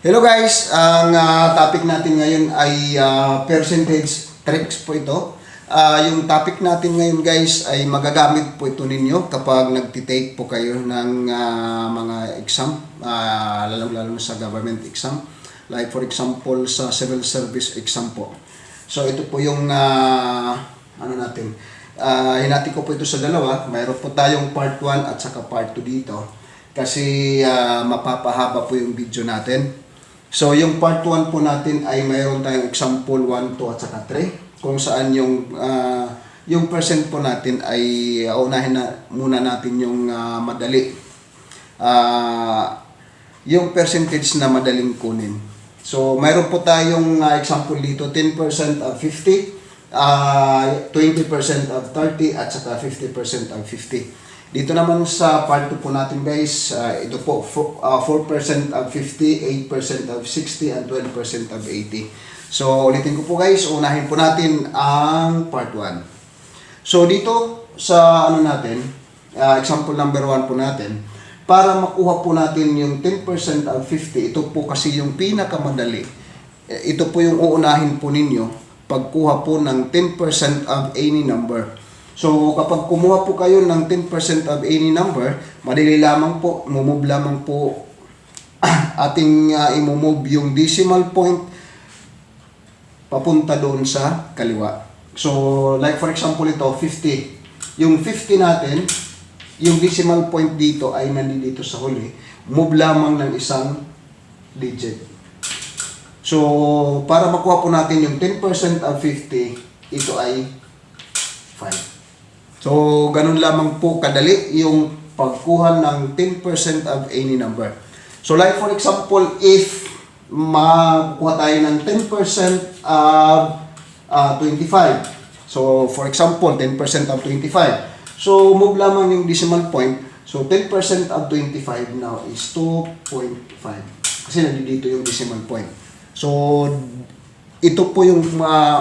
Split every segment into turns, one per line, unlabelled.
Hello guys, ang topic natin ngayon ay percentage tricks po ito. Yung topic natin ngayon guys ay magagamit po ito ninyo kapag nagtitake po kayo ng mga exam, lalong-lalo sa government exam. Like for example sa civil service exam po. So ito po yung hinati ko po ito sa dalawa. Mayroon po tayong part 1 at saka part 2 dito. Kasi mapapahaba po yung video natin. So, yung part 1 po natin ay mayroon tayong example 1, 2, at saka 3. Kung saan yung percent po natin ay unahin na muna natin yung madali. Yung percentage na madaling kunin. So, mayroon po tayong example dito, 10% of 50, 20% of 30, at saka 50% of 50. Dito naman sa part 2 po natin guys, ito po 4% of 50, 8% of 60, and 12% of 80. So ulitin ko po guys, unahin po natin ang part 1. So dito sa example number 1 po natin, para makuha po natin yung 10% of 50, ito po kasi yung pinakamadali. Ito po yung uunahin po ninyo pagkuha po ng 10% of any number. So, kapag kumuha po kayo ng 10% of any number, madali lamang po, move lamang po ating i-move yung decimal point papunta doon sa kaliwa. So, like for example ito, 50. Yung 50 natin, yung decimal point dito ay nandito sa huli. Move lamang ng isang digit. So, para makuha po natin yung 10% of 50, ito ay 5. So, ganun lamang po kadali yung pagkuha ng 10% of any number. So, like for example, if makuha tayo ng 10% of 25. So, for example, 10% of 25. So, move lamang yung decimal point. So, 10% of 25 now is 2.5. Kasi nandito yung decimal point. So, ito po yung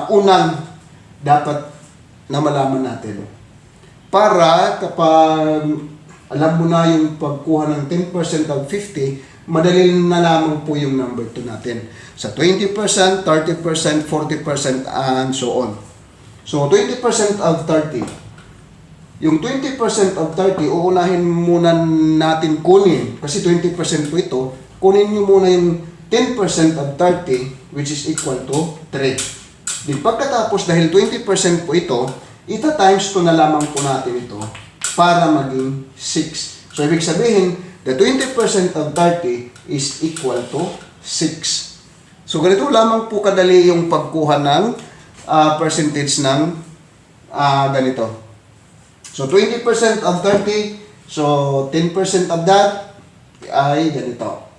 unang dapat na malaman natin. Para kapag alam mo na yung pagkuha ng 10% of 50, madali na lamang po yung number 2 natin. Sa 20%, 30%, 40%, and so on. So, 20% of 30. Yung 20% of 30, uunahin muna natin kunin. Kasi 20% po ito. Kunin nyo muna yung 10% of 30, which is equal to 3. Di pagkatapos, dahil 20% po ito, ita-times 2 na lamang po natin ito para maging 6. So, ibig sabihin, the 20% of 30 is equal to 6. So, ganito lamang po kadali yung pagkuha ng percentage ng ganito. So, 20% of 30, so 10% of that ay ganito.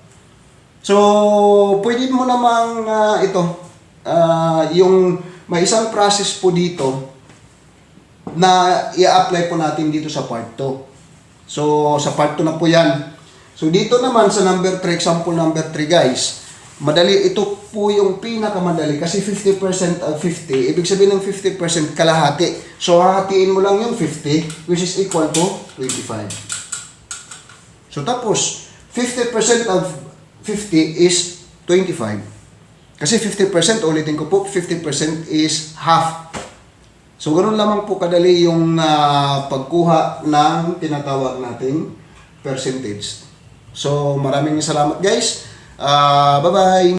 So, pwede mo namang yung may isang process po dito na i-apply po natin dito sa part 2. So, sa part 2 na po yan. So, dito naman sa number 3, example number 3 guys, madali, ito po yung pinakamadali kasi 50% of 50, ibig sabihin ng 50% kalahati. So, hahatiin mo lang yung 50, which is equal to 25. So, tapos, 50% of 50 is 25. Kasi 50%, ulitin ko po, 50% is half. So, ganoon lamang po kadali yung pagkuha ng tinatawag nating percentage. So, maraming salamat guys. Bye-bye!